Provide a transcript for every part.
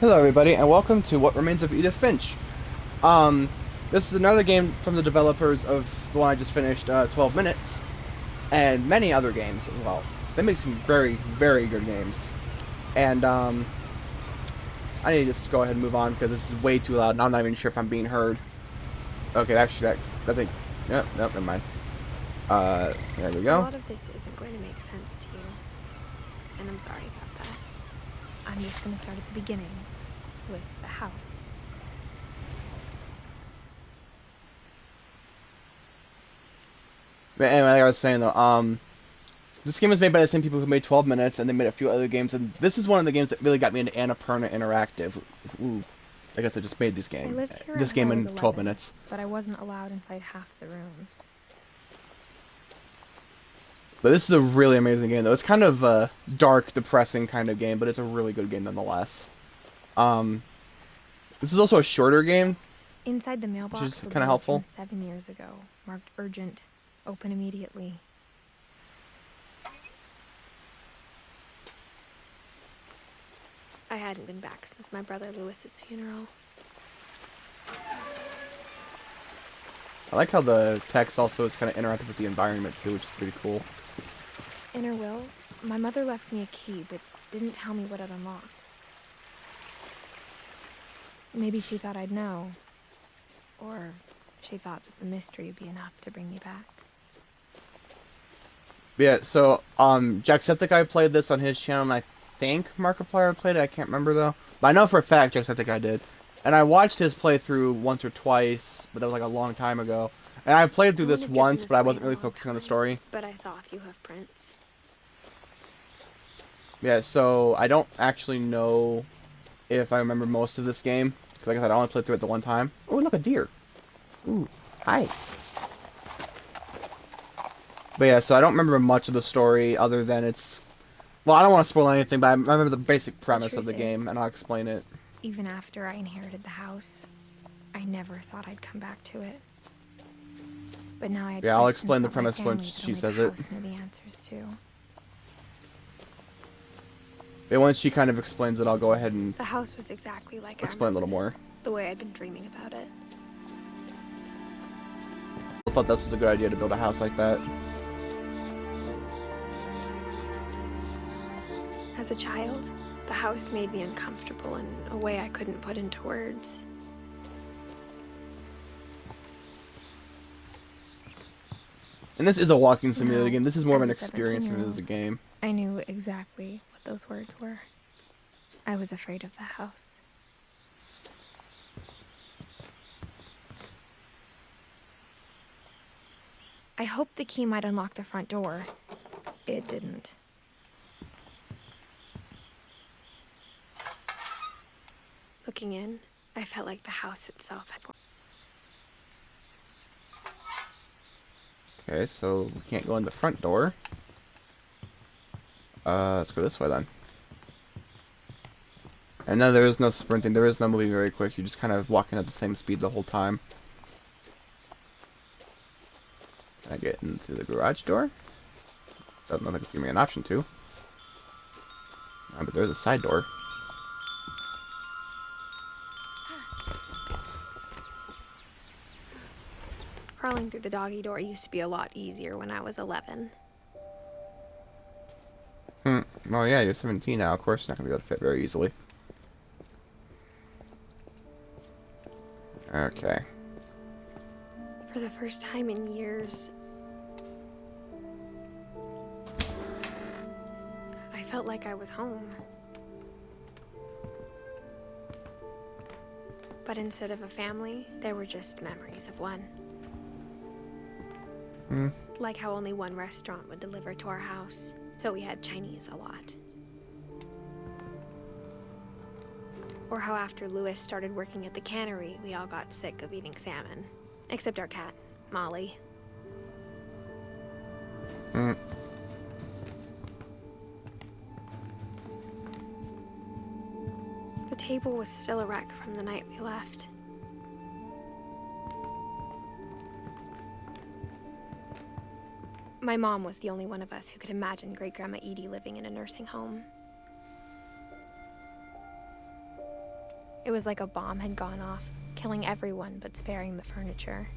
Hello everybody, and welcome to What Remains of Edith Finch. Um, this is another game from the developers of the one I just finished, 12 Minutes, and many other games as well. They make some very, very good games. And, I need to just go ahead and move on, because this is way too loud, and I'm not even sure if I'm being heard. Okay, actually, I think... Nope, never mind. There we go. A lot of this isn't going to make sense to you, and I'm sorry about that. I'm just going to start at the beginning, with the house. But anyway, like I was saying though, this game was made by the same people who made 12 Minutes, and they made a few other games, and this is one of the games that really got me into Annapurna Interactive. Ooh, I guess I just made this game. I lived here This until game I in was 12 11, minutes. but I wasn't allowed inside half the rooms. But this is a really amazing game, though. It's kind of a dark, depressing kind of game, but it's a really good game nonetheless. This is also a shorter game. Inside the mailbox Which is were kinda bills helpful. from 7 years ago, marked urgent, open immediately. I hadn't been back since my brother Lewis's funeral. I like how the text also is kind of interactive with the environment, too, which is pretty cool. In her will, my mother left me a key, but didn't tell me what it unlocked. Maybe she thought I'd know. Or she thought that the mystery would be enough to bring me back. Yeah, so, Jacksepticeye played this on his channel, and I think Markiplier played it, I can't remember, though. But I know for a fact Jacksepticeye did. And I watched his playthrough once or twice, but that was like a long time ago. And I played through this once, but I wasn't really focusing on the story. But I saw a few hoof prints. Yeah, so I don't actually know if I remember most of this game. Because like I said, I only played through it the one time. Oh, look, a deer. Ooh, hi. But yeah, so I don't remember much of the story other than it's... Well, I don't want to spoil anything, but I remember the basic premise of the game, and I'll explain it. Even after I inherited the house, I never thought I'd come back to it. But now I had Yeah, I'll questions explain the about my premise when family that she only says the it. house knew the answers to. But once she kind of explains it, I'll go ahead and The house was exactly like I explain a little more. the way I'd been dreaming about it. I thought this was a good idea to build a house like that. As a child, the house made me uncomfortable in a way I couldn't put into words. And this is a walking simulator Now, game. This is more of as an a experience than it is a 17-year-old, game. I knew exactly what those words were. I was afraid of the house. I hoped the key might unlock the front door. It didn't. Looking in, I felt like the house itself had... Okay, so we can't go in the front door. Let's go this way then. And then there is no sprinting, there is no moving very quick, you're just kind of walking at the same speed the whole time. Can I get in through the garage door? Doesn't look like it's giving me an option to. But there's a side door. Crawling through the doggy door used to be a lot easier when I was 11. Well, yeah, you're 17 now, of course, you're not going to be able to fit very easily. Okay. For the first time in years, I felt like I was home. But instead of a family, there were just memories of one. Like how only one restaurant would deliver to our house, so we had Chinese a lot. Or how after Lewis started working at the cannery, we all got sick of eating salmon. Except our cat, Molly. The table was still a wreck from the night we left. My mom was the only one of us who could imagine Great-Grandma Edie living in a nursing home. It was like a bomb had gone off, killing everyone but sparing the furniture.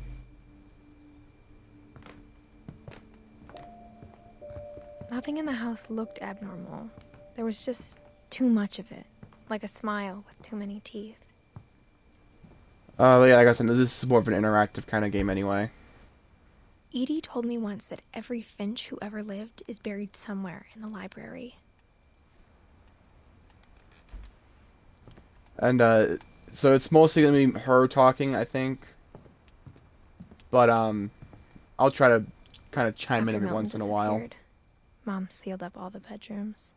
Nothing in the house looked abnormal. There was just too much of it, like a smile with too many teeth. Yeah, like I said, this is more of an interactive kind of game anyway. Edie told me once that every Finch who ever lived is buried somewhere in the library. And, so it's mostly gonna be her talking, I think. But, I'll try to kind of chime in After every Milton once in a while. disappeared, Mom sealed up all the bedrooms.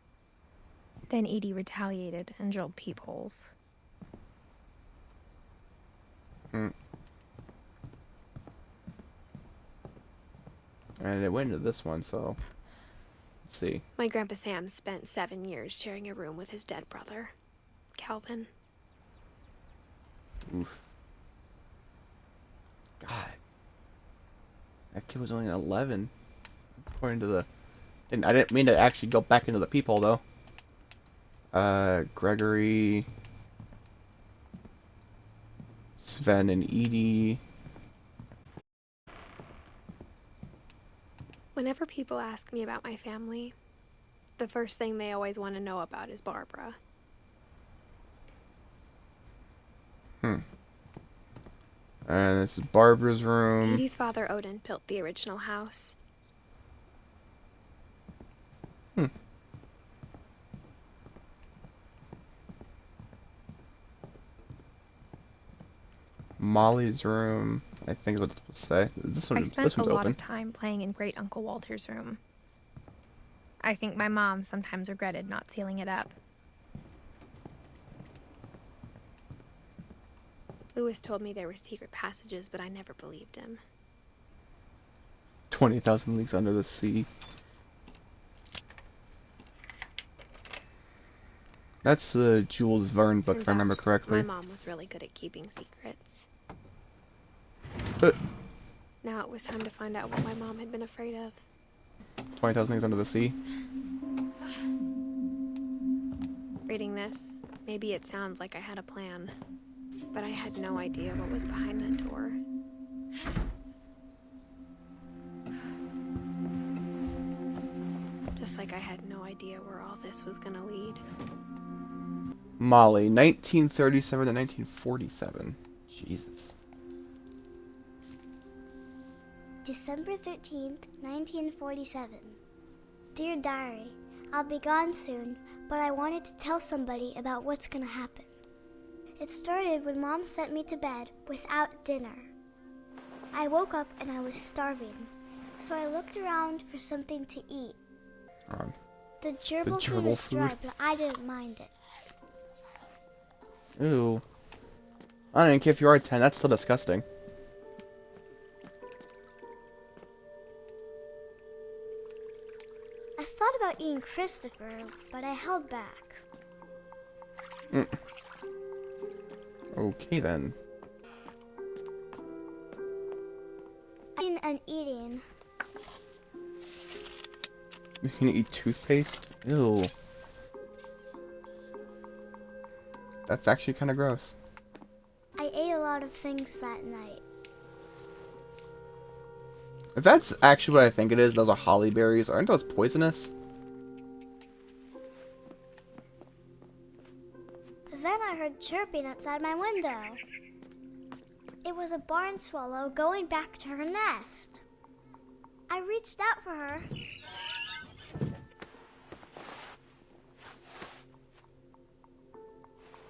Then Edie retaliated and drilled peepholes. And it went into this one, so let's see. My Grandpa Sam spent 7 years sharing a room with his dead brother, Calvin. Oof. God. That kid was only 11. According to the... And I didn't mean to actually go back into the peephole, though. Gregory... Sven and Edie... Whenever people ask me about my family, the first thing they always want to know about is Barbara. And this is Barbara's room. Edie's father, Odin, built the original house. Molly's room, I think is what it's supposed to say. I spent This a one's lot open. of time playing in Great Uncle Walter's room. I think my mom sometimes regretted not sealing it up. Lewis told me there were secret passages, but I never believed him. 20,000 Leagues Under the Sea. That's the Jules Verne book, Turns if I remember out, correctly. My mom was really good at keeping secrets. But Now it was time to find out what my mom had been afraid of. 20,000 Leagues Under the Sea. Reading this, maybe it sounds like I had a plan, but I had no idea what was behind that door. Just like I had no idea where all this was gonna lead. Molly, 1937 to 1947. Jesus. December 13th, 1947. Dear Diary, I'll be gone soon, but I wanted to tell somebody about what's gonna happen. It started when Mom sent me to bed without dinner. I woke up and I was starving, so I looked around for something to eat. The gerbil food was dry, but I didn't mind it. Ew. I don't even care if you are 10, that's still disgusting. I thought about eating Christopher, but I held back. Okay then. Eating and eating. You can eat toothpaste? Ew. That's actually kind of gross. I ate a lot of things that night. If that's actually what I think it is, those are holly berries. Aren't those poisonous? Then I heard chirping outside my window. It was a barn swallow going back to her nest. I reached out for her.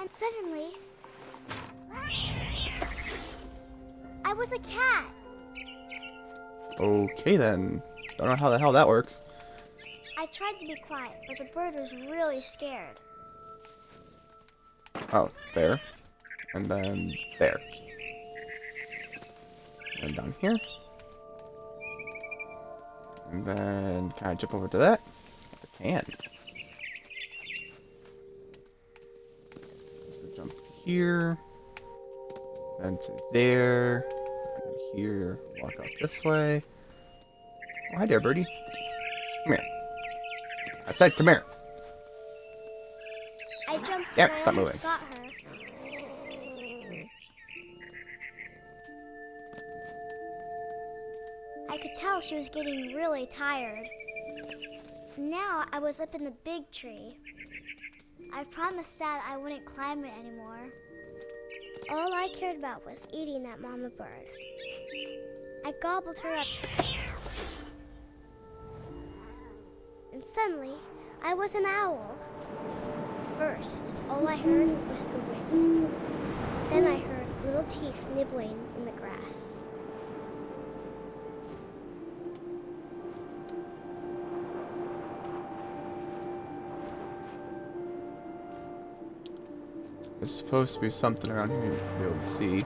And suddenly, I was a cat. Okay then. Don't know how the hell that works. I tried to be quiet, but the bird was really scared. Oh, there. And then there. And down here. And then can I jump over to that? I can. So jump here. Then to there. And here. Walk up this way. Oh, hi there, birdie. Come here. I said come here. I jumped, Yep, but I stop almost moving. got her. I could tell she was getting really tired. Now I was up in the big tree. I promised Dad I wouldn't climb it anymore. All I cared about was eating that mama bird. I gobbled her up. And suddenly, I was an owl. First, all I heard was the wind. Then I heard little teeth nibbling in the grass. There's supposed to be something around here to be able to see.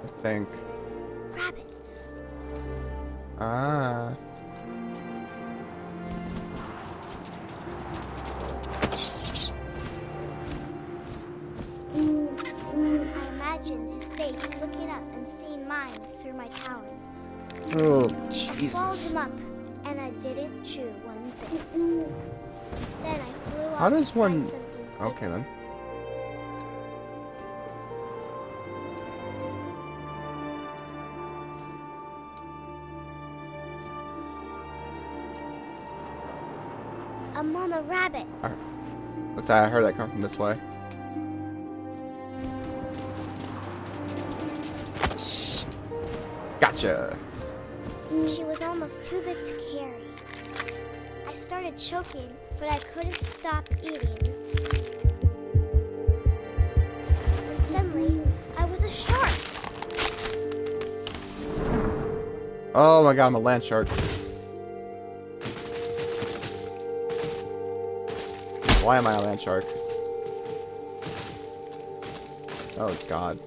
I think. Rabbits. Ah. I imagined his face looking up and seeing mine through my talons. Oh, I swallowed Jesus. him up, and I didn't chew one bit. Then I flew off How does to find one... something Okay, then. A mama rabbit. What's that? I heard that come from this way. Gotcha. She was almost too big to carry. I started choking, but I couldn't stop eating. And suddenly, I was a shark. Oh my god, I'm a land shark. Why am I a land shark? Oh god.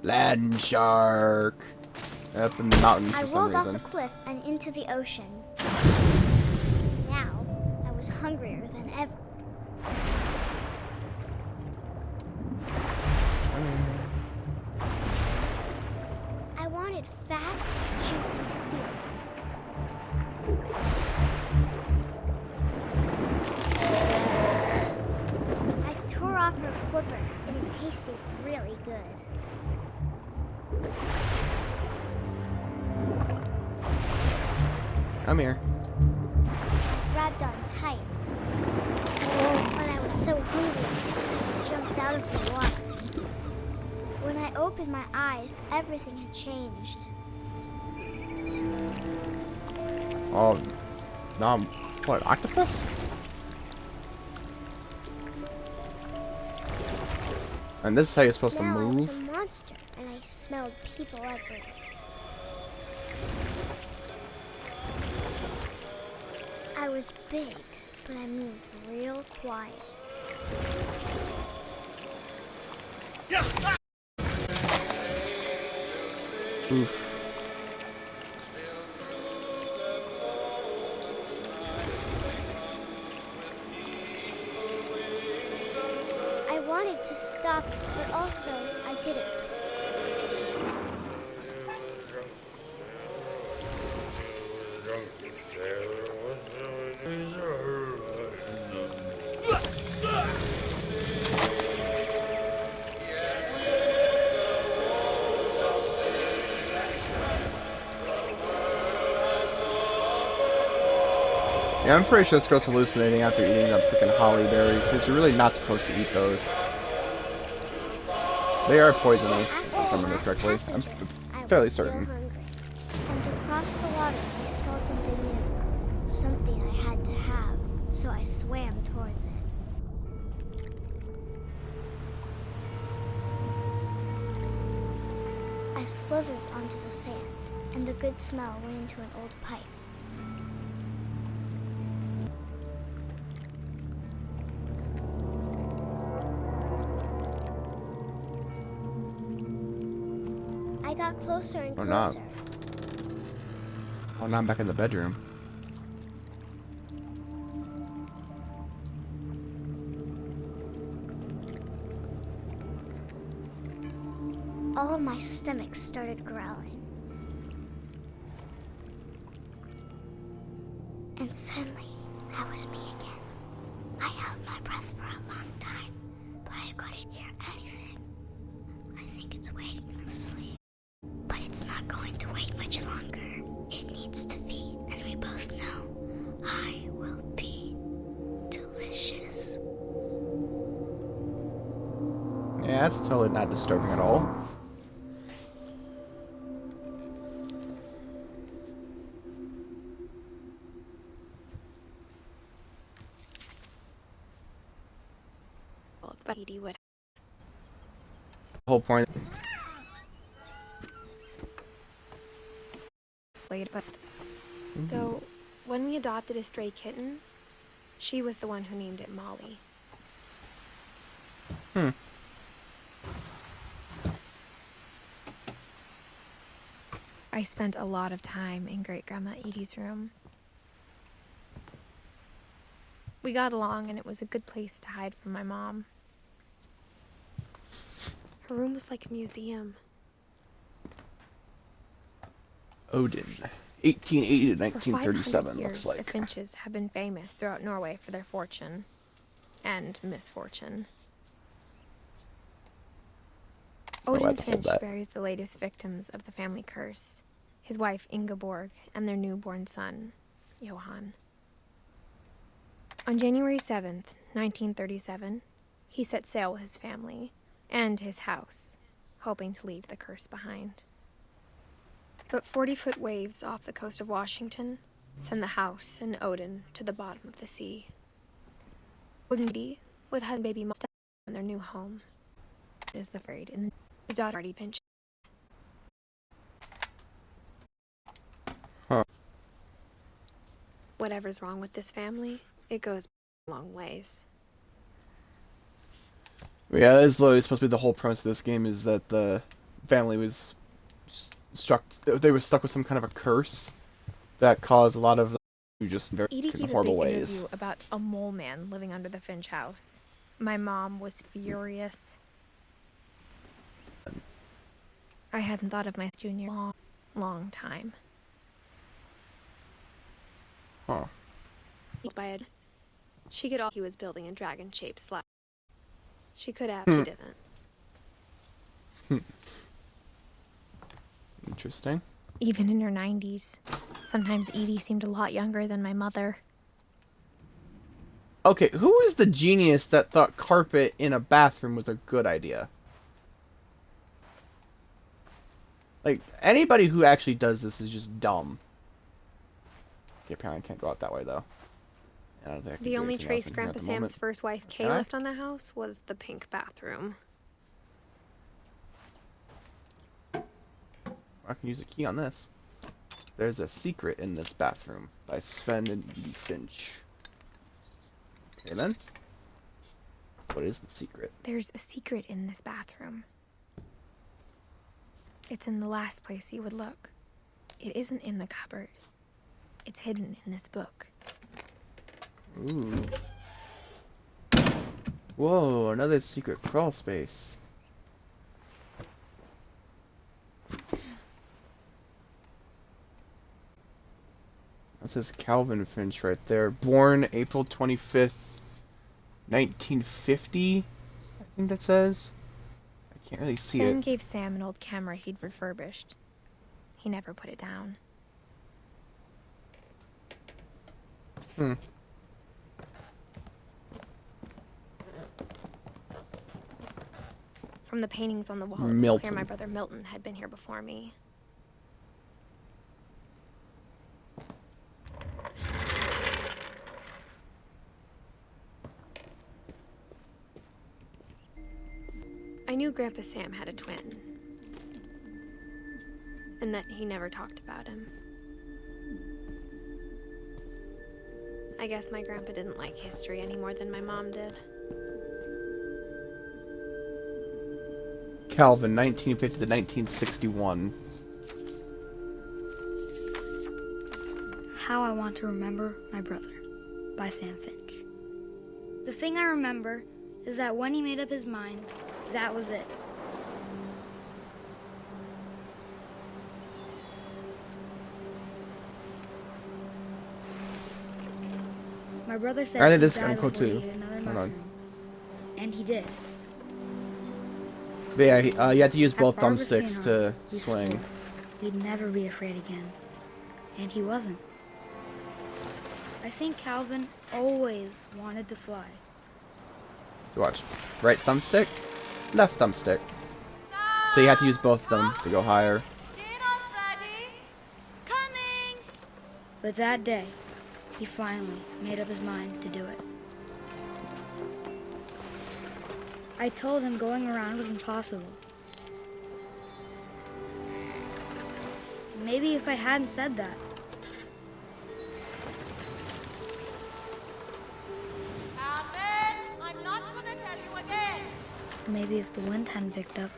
Land shark! Up in the mountains I for some rolled off reason. a cliff and into the ocean. Now, I was hungrier than ever. I wanted fat, juicy seals. I tore off her flipper, and it tasted really good. Come here. I grabbed on tight. But I was so hungry, I jumped out of the water. When I opened my eyes, everything had changed. Oh, no, what, octopus? And this is how you're supposed to Now I was move? a monster, and I smelled people everywhere. I was big, but I moved real quiet. Oof. I wanted to stop, but also I didn't. Yeah, I'm pretty sure this girl's hallucinating after eating them freaking holly berries, because you're really not supposed to eat those. They are poisonous, if I remember correctly. I'm fairly certain. Hungry. And to cross the water, I smelled something new. Something I had to have, so I swam towards it. I slithered onto the sand, and the good smell went into an old pipe. I got closer and Or not. closer. Oh, now I'm back in the bedroom. All of my stomach started growling. And suddenly, I was me again. I held my breath for a long time, but I couldn't hear anything. I think it's waiting for sleep. It's not going to wait much longer. It needs to feed, and we both know I will be delicious. Yeah, that's totally not disturbing at all. But Edie would. The whole point. But though, when we adopted a stray kitten, she was the one who named it Molly. I spent a lot of time in Great-Grandma Edie's room. We got along, and it was a good place to hide from my mom. Her room was like a museum. Odin, 1880 to For 1937, 500 years, looks like. the Finches have been famous throughout Norway for their fortune and misfortune. Oh, I Odin have to hold Finch that. buries the latest victims of the family curse, his wife Ingeborg and their newborn son, Johann. On January 7th, 1937, he set sail with his family and his house, hoping to leave the curse behind. But 40-foot waves off the coast of Washington send the house and Odin to the bottom of the sea. Odin and Edie, with husband and baby mom, in their new home, is the afraid in his daughter Edie Finch. Huh. Whatever's wrong with this family, it goes a long ways. Yeah, that is literally supposed to be the whole premise of this game, is that the family was they were stuck with some kind of a curse that caused a lot of them to just very Edie gave a big horrible interview ways. about a mole man living under the Finch house. My mom was furious. I hadn't thought of my junior long time. Huh. She could all he was building a dragon-shaped slab. She could have, she didn't. Interesting. Even in her 90s. Sometimes Edie seemed a lot younger than my mother. Okay, who was the genius that thought carpet in a bathroom was a good idea? Like, anybody who actually does this is just dumb. Okay, apparently I can't go out that way, though. I don't think I can The do only anything else trace in here Grandpa at the Sam's moment. first wife, Kay, Alright. left on the house was the pink bathroom. I can use a key on this. There's a secret in this bathroom by Sven and Edie Finch. Okay then. What is the secret? There's a secret in this bathroom. It's in the last place you would look. It isn't in the cupboard. It's hidden in this book. Ooh. Whoa, another secret crawl space. That says Calvin Finch right there. Born April 25th, 1950, I think that says. I can't really see Sven it. gave Sam an old camera he'd refurbished. He never put it down. From the paintings on the wall, it was clear my brother Milton had been here before me. I knew Grandpa Sam had a twin, and that he never talked about him. I guess my grandpa didn't like history any more than my mom did. Calvin, 1950 to 1961. How I Want to Remember My Brother by Sam Finch. The thing I remember is that when he made up his mind, that was it. My brother said I think he'd this is die kinda cool before he too. ate another Hold on. mushroom. And he did. But yeah, you have to use At both Barbara's thumbsticks funeral, to we swing. swore he'd never be afraid again. And he wasn't. I think Calvin always wanted to fly. So watch. Right thumbstick, left thumbstick. So you have to use both of them to go higher. Dinner's ready. Coming. But that day, he finally made up his mind to do it. I told him going around was impossible. Maybe if I hadn't said that, Calvin, I'm not gonna tell you again. maybe if the wind hadn't picked up,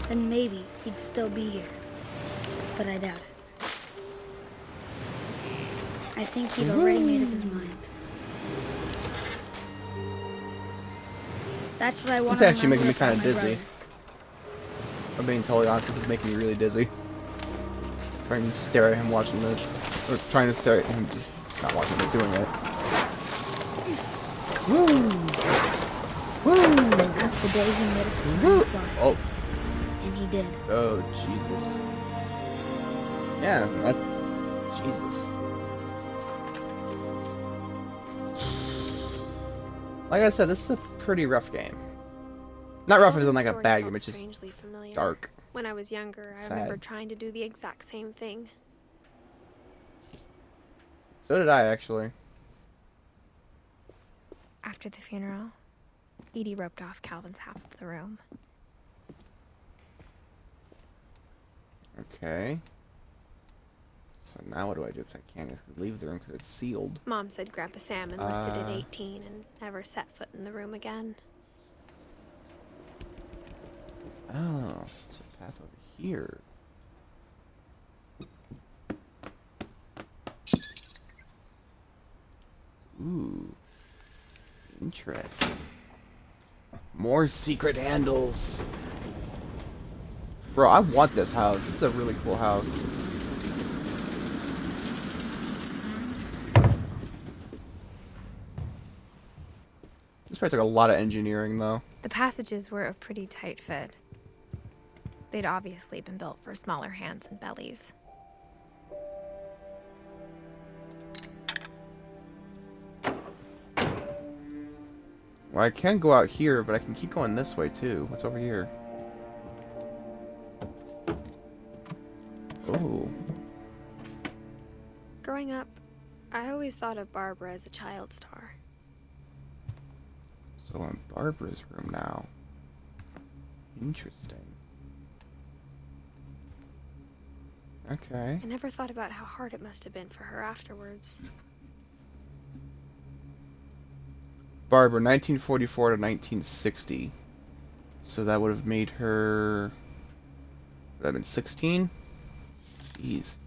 then maybe he'd still be here. But I doubt it. I think he'd already made up his mind. That's what I want It's to actually making me remember kind of about my dizzy. brother. I'm being totally honest, this is making me really dizzy. Trying to stare at him watching this. Or trying to stare at him just not watching but doing it. Woo! Woo! That's the day he made up his mind Woo! to fly. Oh, And he did. oh, Jesus. Yeah, that... Jesus. Like I said, this is a pretty rough game. Not rough as in like a Story bad felt game, it's just strangely familiar. dark. When I was younger, I Sad. remember trying to do the exact same thing. So did I, actually. After the funeral, Edie roped off Calvin's half of the room. Okay. So now what do I do? 'Cause I can't leave the room because it's sealed. Mom said Grandpa Sam enlisted at 18 and never set foot in the room again. Oh, it's a path over here. Ooh. Interesting. More secret handles. Bro, I want this house. This is a really cool house. This probably took a lot of engineering, though. The passages were a pretty tight fit. They'd obviously been built for smaller hands and bellies. Well, I can go out here, but I can keep going this way, too. What's over here? Oh. Growing up, I always thought of Barbara as a child star. So I'm in Barbara's room now. Interesting. Okay. I never thought about how hard it must have been for her afterwards. Barbara, 1944 to 1960. So that would have made her... Would that have been 16? Jeez.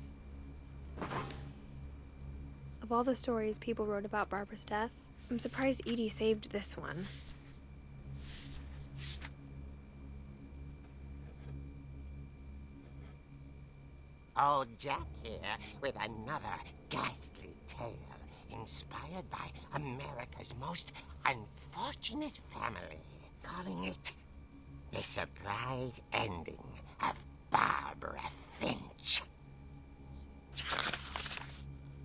Of all the stories people wrote about Barbara's death, I'm surprised Edie saved this one. Old Jack here with another ghastly tale inspired by America's most unfortunate family, calling it The Surprise Ending of Barbara Finch.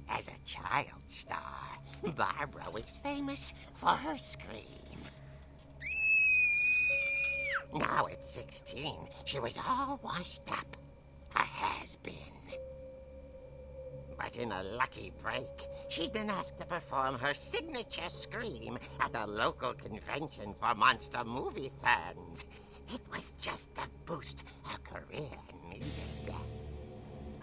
As a child star, Barbara was famous for her scream. Now at 16, she was all washed up. A has-been. But in a lucky break, she'd been asked to perform her signature scream at a local convention for monster movie fans. It was just the boost her career needed.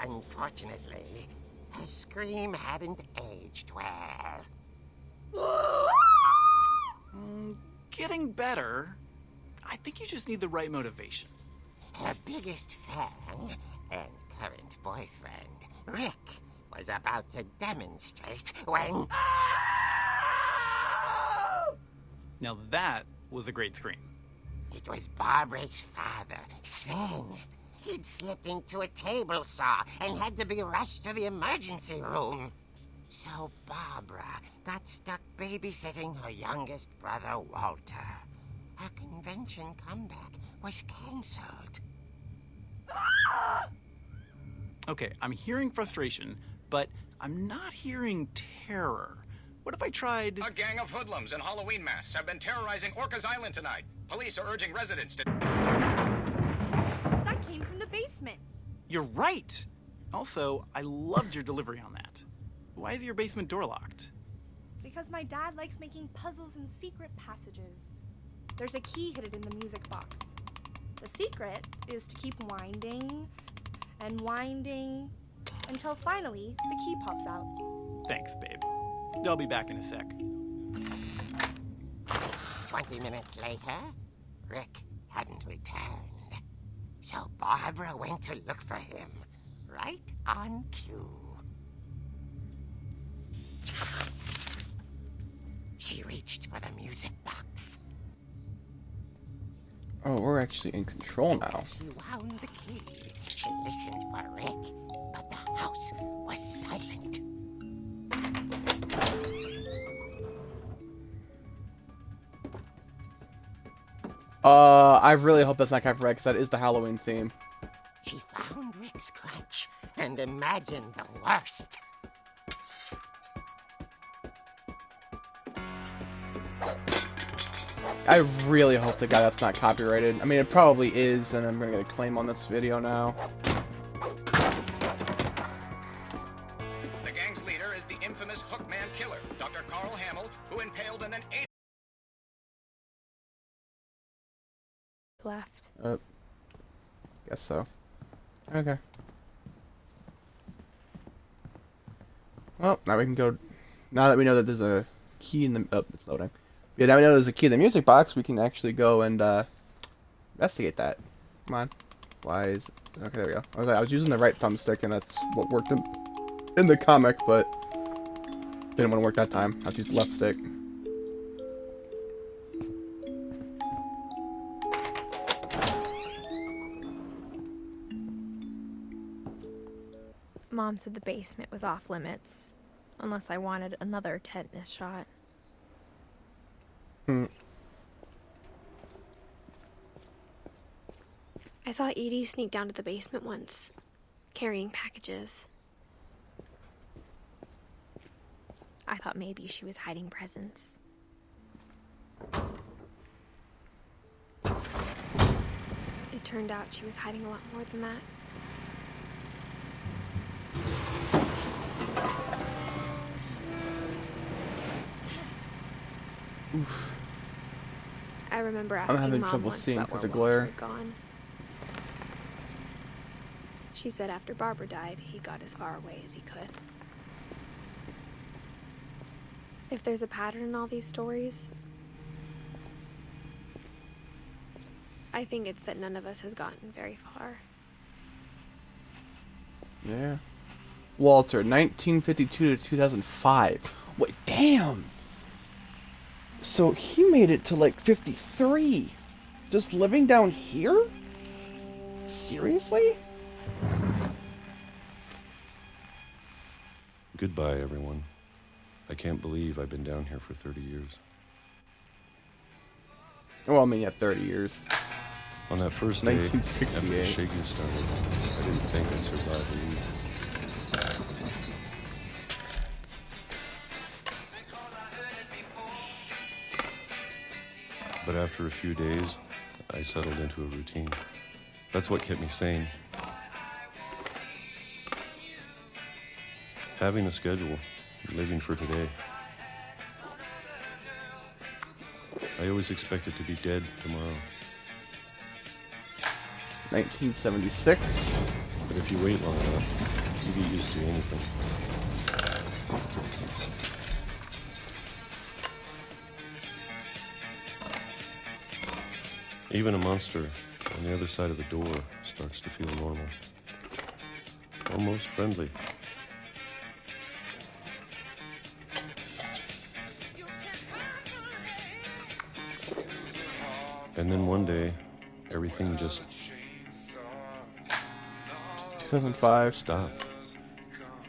Unfortunately, her scream hadn't aged well. Getting better. I think you just need the right motivation. Her biggest fan and current boyfriend, Rick, was about to demonstrate when... Now that was a great scream. It was Barbara's father, Sven. He'd slipped into a table saw and had to be rushed to the emergency room. So Barbara got stuck babysitting her youngest brother, Walter. her convention comeback was cancelled. Okay, I'm hearing frustration, but I'm not hearing terror. What if I tried... A gang of hoodlums in Halloween masks have been terrorizing Orcas Island tonight. Police are urging residents to... That came from the basement. You're right! Also, I loved your delivery on that. Why is your basement door locked? Because my dad likes making puzzles and secret passages. There's a key hidden in the music box. The secret is to keep winding and winding until finally the key pops out. Thanks, babe. I'll be back in a sec. 20 minutes later, Rick hadn't returned. So Barbara went to look for him, right on cue. She reached for the music box. Oh, we're actually in control now. She wound the key. She listened for Rick, but the house was silent. I really hope that's not copyright, because that is the Halloween theme. She found Rick's crutch and imagined the worst. I really hope to God that's not copyrighted. I mean, it probably is, and I'm gonna get a claim on this video now. The gang's leader is the infamous Hookman killer, Dr. Carl Hamill, who impaled and then ate... Left. Guess so. Okay. Well, now we can go... Now that we know that there's a key in the... Oh, it's loading. Yeah, now we know there's a key in the music box, we can actually go and, investigate that. Come on. Why is... Okay, there we go. I was using the right thumbstick, and that's what worked in the comic, but... Didn't want to work that time. I used the left stick. Mom said the basement was off limits, unless I wanted another tetanus shot. I saw Edie sneak down to the basement once, carrying packages. I thought maybe she was hiding presents. It turned out she was hiding a lot more than that. Oof. I remember asking having Mom trouble once seeing about 'cause where of glare. Walter had gone. She said after Barbara died, he got as far away as he could. If there's a pattern in all these stories, I think it's that none of us has gotten very far. Yeah. Walter, 1952 to 2005. Wait, damn! So he made it to like 53. Just living down here? Seriously? Goodbye, everyone. I can't believe I've been down here for 30 years. Well, I mean, yeah, 30 years. On that first day, 1968. after the shaking started, I didn't think I'd survive a week. But after a few days, I settled into a routine. That's what kept me sane. Having a schedule, living for today. I always expected to be dead tomorrow. 1976. But if you wait long enough, you get used to anything. Even a monster on the other side of the door starts to feel normal. Almost friendly. And then one day, everything just 2005. stopped.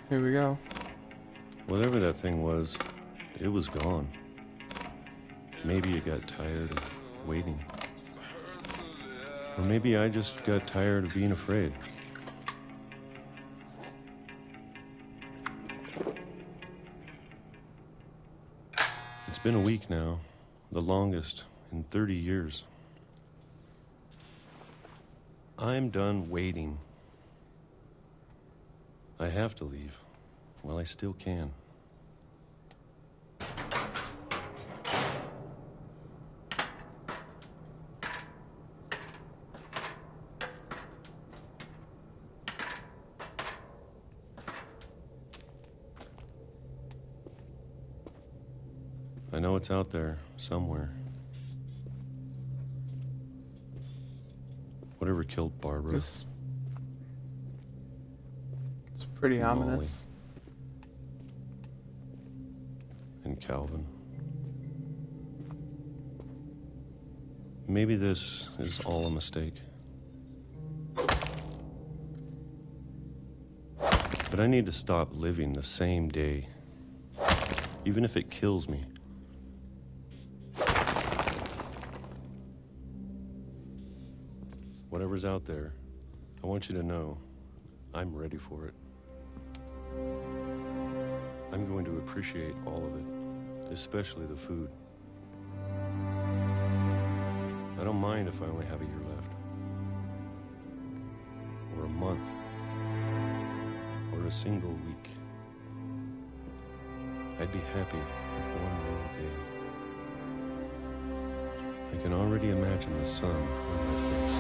Here we go. Whatever that thing was, it was gone. Maybe it got tired of waiting. Or maybe I just got tired of being afraid. It's been a week now, the longest in 30 years. I'm done waiting. I have to leave while I still can. I know it's out there somewhere. Whatever killed Barbara. It's pretty Molly. ominous. And Calvin. Maybe this is all a mistake. But I need to stop living the same day, even if it kills me. Whatever's out there, I want you to know I'm ready for it. I'm going to appreciate all of it, especially the food. I don't mind if I only have a year left, or a month, or a single week. I'd be happy with one real day. I can already imagine the sun on my face.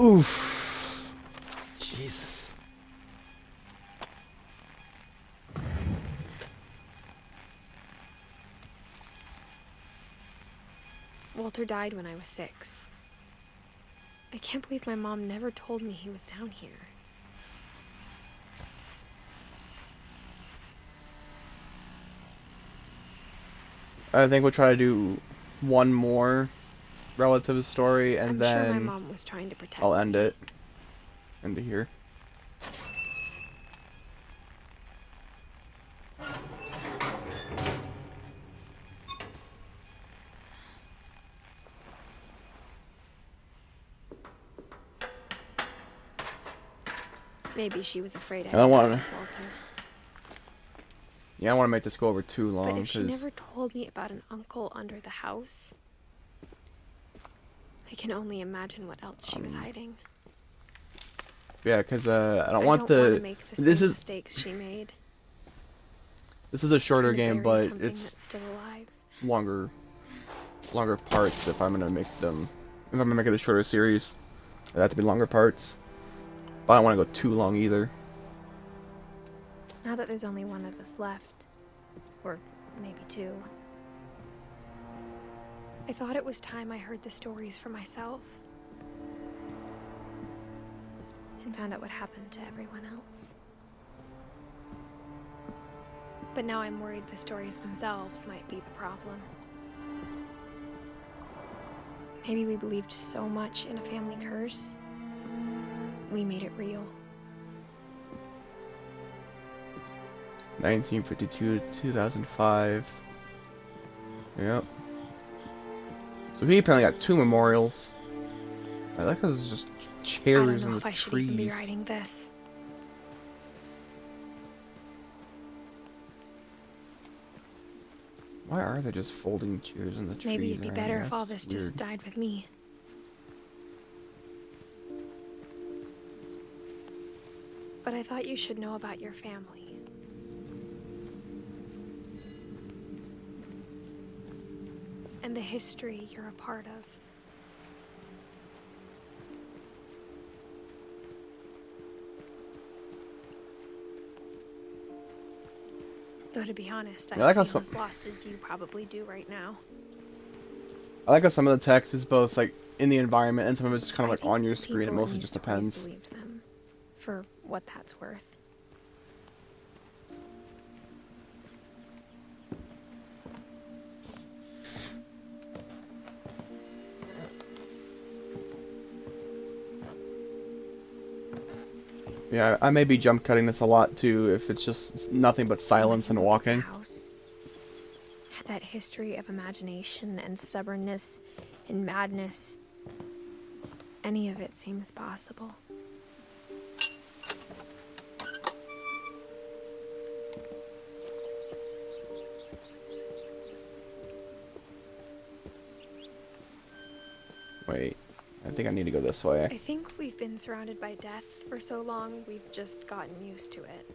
Oof. Jesus. Walter died when I was 6. I can't believe my mom never told me he was down here. I think we'll try to do one more relative story, and I'm then sure my mom was trying to protect I'll end me. it. Into here. Maybe she was afraid I I don't wanna- Walter. Yeah, I don't want to make this go over too But long, if she because never told me about an uncle under the house, I can only imagine what else she was hiding. yeah, because I don't I want don't wanna the. make the This same is mistakes she made. a shorter and game, bury but something it's that's still alive. longer parts. If I'm gonna make them, if I'm gonna make it a shorter series, it have to be longer parts. But I don't want to go too long either. Now that there's only one of us left, or maybe 2, I thought it was time I heard the stories for myself and found out what happened to everyone else. But now I'm worried the stories themselves might be the problem. Maybe we believed so much in a family curse, we made it real. 1952 to 2005. Yep. So he apparently got 2 memorials. I like how there's just I don't chairs know in if the I should even be trees. writing this. Why are they just folding chairs in the trees? Maybe it'd be around better here? if all That's this just weird. died with me. But I thought you should know about your family. And the history you're a part of. Though to be honest, Yeah, I like how I feel some- as lost as you probably do right now. I like how some of the text is both like in the environment and some of it's just kind I of like think on your the screen. It people in mostly these just stories depends. believed them, for what that's worth. Yeah, I may be jump cutting this a lot too if it's just nothing but silence and walking. Had that history of imagination and stubbornness and madness, any of it seems possible. Wait, I think I need to go this way. I think we've been surrounded by death for so long, we've just gotten used to it.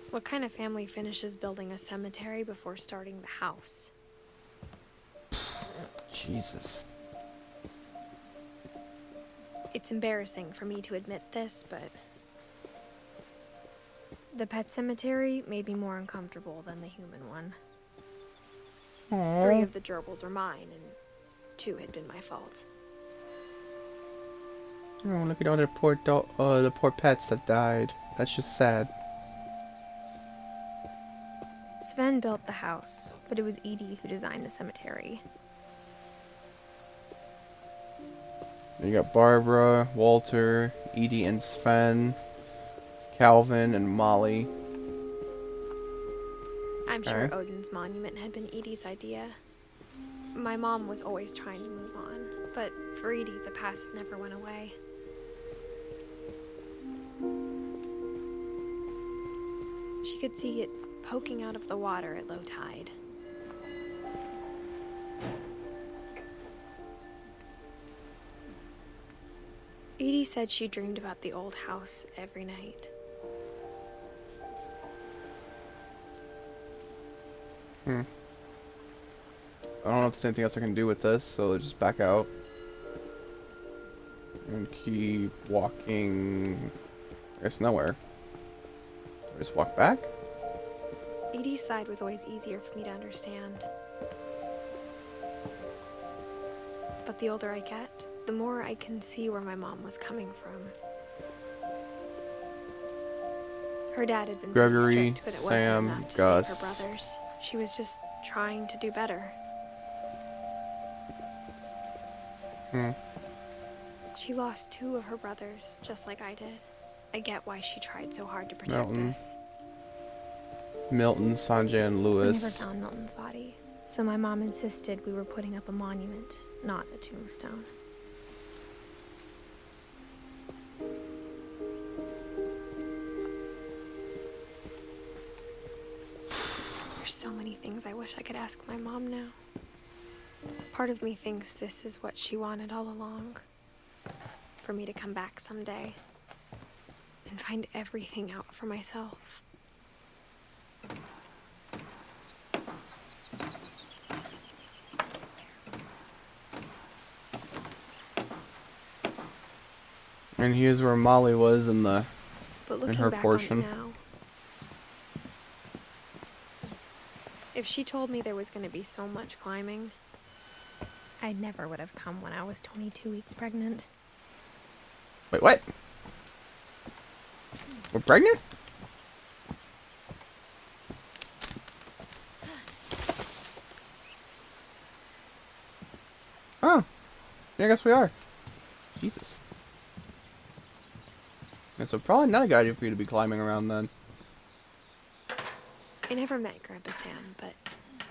What kind of family finishes building a cemetery before starting the house? Jesus. It's embarrassing for me to admit this, but the pet cemetery made me more uncomfortable than the human one. 3 of the gerbils are mine, and 2 had been my fault. Oh, look at all the poor pets that died. That's just sad. Sven built the house, but it was Edie who designed the cemetery. You got Barbara, Walter, Edie and Sven, Calvin and Molly. I'm sure Odin's monument had been Edie's idea. My mom was always trying to move on, but for Edie, the past never went away. She could see it poking out of the water at low tide. Edie said she dreamed about the old house every night. I don't know if there's anything else I can do with this, so let's just back out. And keep walking. I guess nowhere. Just walk back? Edie's side was always easier for me to understand. But the older I get, the more I can see where my mom was coming from. Her dad had been Gregory, pretty strict, but it Sam, wasn't enough to Gus. save her brothers. She was just trying to do better. She lost 2 of her brothers, just like I did. I get why she tried so hard to protect us. Milton, Sanjay, and We Lewis. never found Milton's body, so my mom insisted we were putting up a monument, not a tombstone. There's so many things I wish I could ask my mom now. Part of me thinks this is what she wanted all along. For me to come back someday and find everything out for myself. And here's where Molly was in the But in looking her back portion. on it now, if she told me there was going to be so much climbing, I never would have come when I was 22 weeks pregnant. Wait, what? We're pregnant? Oh. Yeah, I guess we are. Jesus. And so probably not a good idea for you to be climbing around then. I never met Grandpa Sam, but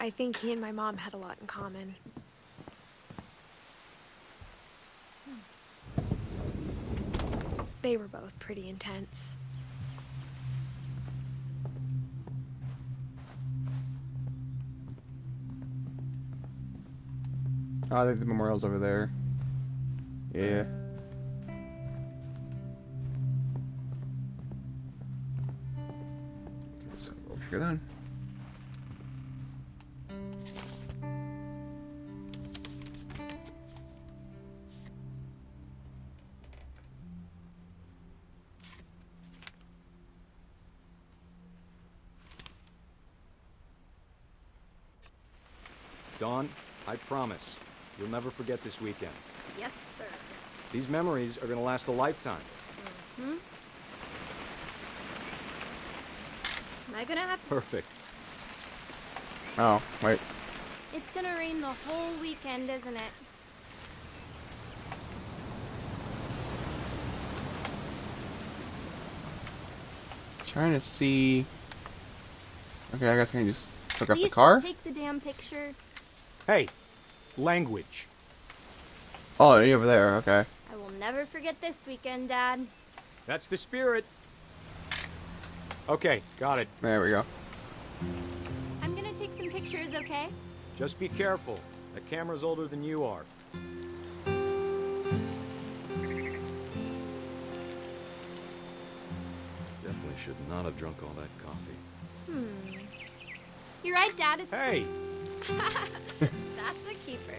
I think he and my mom had a lot in common. They were both pretty intense. Oh, I think the memorial's over there. Yeah. Okay, so over here then. Dawn, I promise, you'll never forget this weekend. Yes, sir. These memories are gonna last a lifetime. Hmm? Am I gonna have to... Perfect. Oh, wait. It's gonna rain the whole weekend, isn't it? Trying to see. Okay, I guess I can just Photograph the Please car? just take the damn picture. Hey, language. Oh, you're over there. Okay. I will never forget this weekend, Dad. That's the spirit. Okay, got it. There we go. I'm gonna take some pictures, okay? Just be careful. That camera's older than you are. Definitely should not have drunk all that coffee. You're right, Dad. It's Hey! that's a keeper.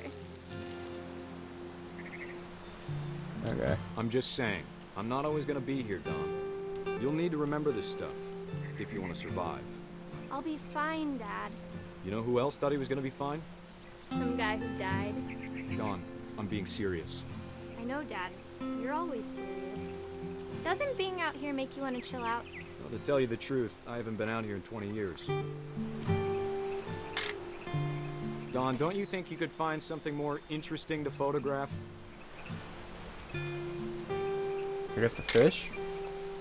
Okay. I'm just saying, I'm not always gonna be here, Don. You'll need to remember this stuff, if you want to survive. I'll be fine, Dad. You know who else thought he was gonna be fine? Some guy who died. Don, I'm being serious. I know, Dad. You're always serious. Doesn't being out here make you want to chill out? Well, to tell you the truth, I haven't been out here in 20 years. Don, don't you think you could find something more interesting to photograph? I guess the fish?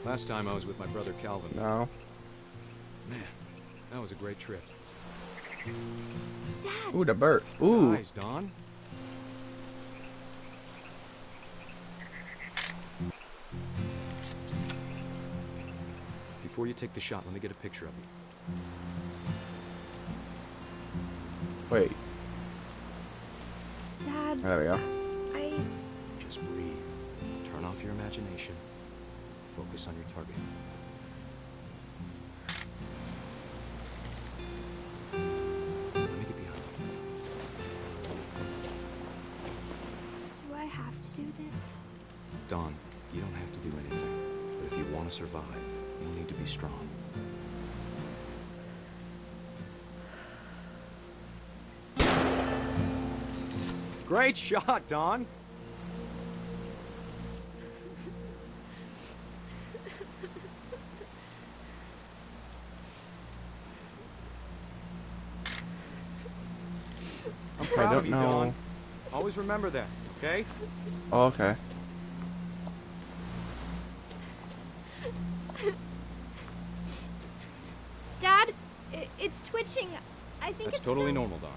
Last time I was with my brother Calvin. No. Man, that was a great trip. Dad! Ooh, the bird. Ooh. Nice, Don. Before you take the shot, let me get a picture of you. Wait. Dad, There we go. I... Just breathe. Turn off your imagination. Focus on your target. Let me get behind you. Do I have to do this? Dawn, you don't have to do anything. But if you want to survive, you'll need to be strong. Great shot, Dawn! I'm proud don't of you, know. Dawn. Always remember that, okay? Oh, okay. Dad, it's twitching. I think That's it's totally so... normal, Dawn.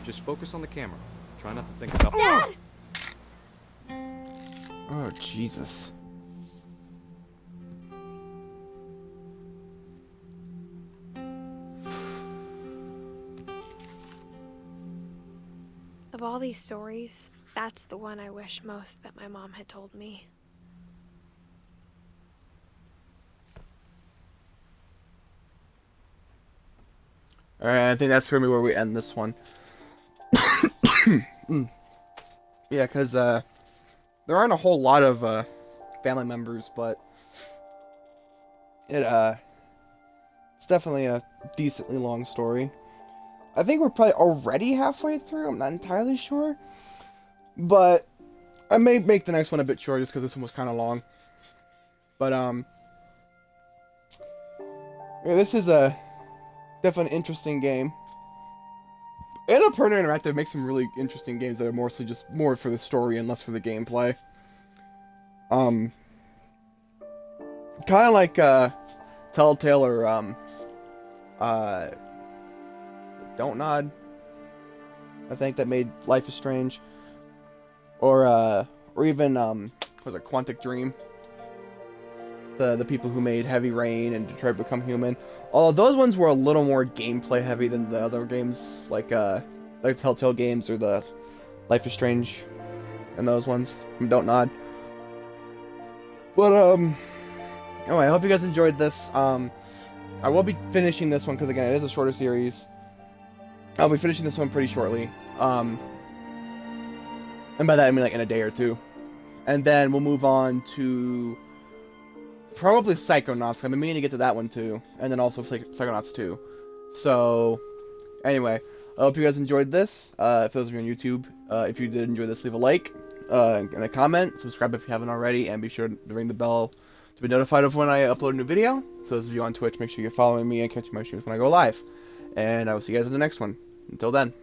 Just focus on the camera. Try not to think about... Dad! Oh, Jesus. Of all these stories, that's the one I wish most that my mom had told me. Alright, I think that's gonna be where we end this one. Yeah, because, there aren't a whole lot of, family members, but it's definitely a decently long story. I think we're probably already halfway through, I'm not entirely sure. But I may make the next one a bit shorter just because this one was kind of long. But, yeah, this is a definitely an interesting game. Annapurna Interactive makes some really interesting games that are mostly just more for the story and less for the gameplay. Kind of like, Telltale or, Don't Nod, I think, that made Life is Strange. Or even, was it Quantic Dream? The people who made Heavy Rain and Detroit Become Human. Although those ones were a little more gameplay heavy than the other games, like Telltale games or the Life is Strange and those ones from Don't Nod. But, anyway, I hope you guys enjoyed this. I will be finishing this one because, again, it is a shorter series. I'll be finishing this one pretty shortly. And by that I mean like in a day or two. And then we'll move on to probably Psychonauts. I've been meaning to get to that one too. And then also Psychonauts 2. So, anyway, I hope you guys enjoyed this. If those of you on YouTube, if you did enjoy this, leave a like and a comment. Subscribe if you haven't already. And be sure to ring the bell to be notified of when I upload a new video. For those of you on Twitch, make sure you're following me and catching my streams when I go live. And I will see you guys in the next one. Until then.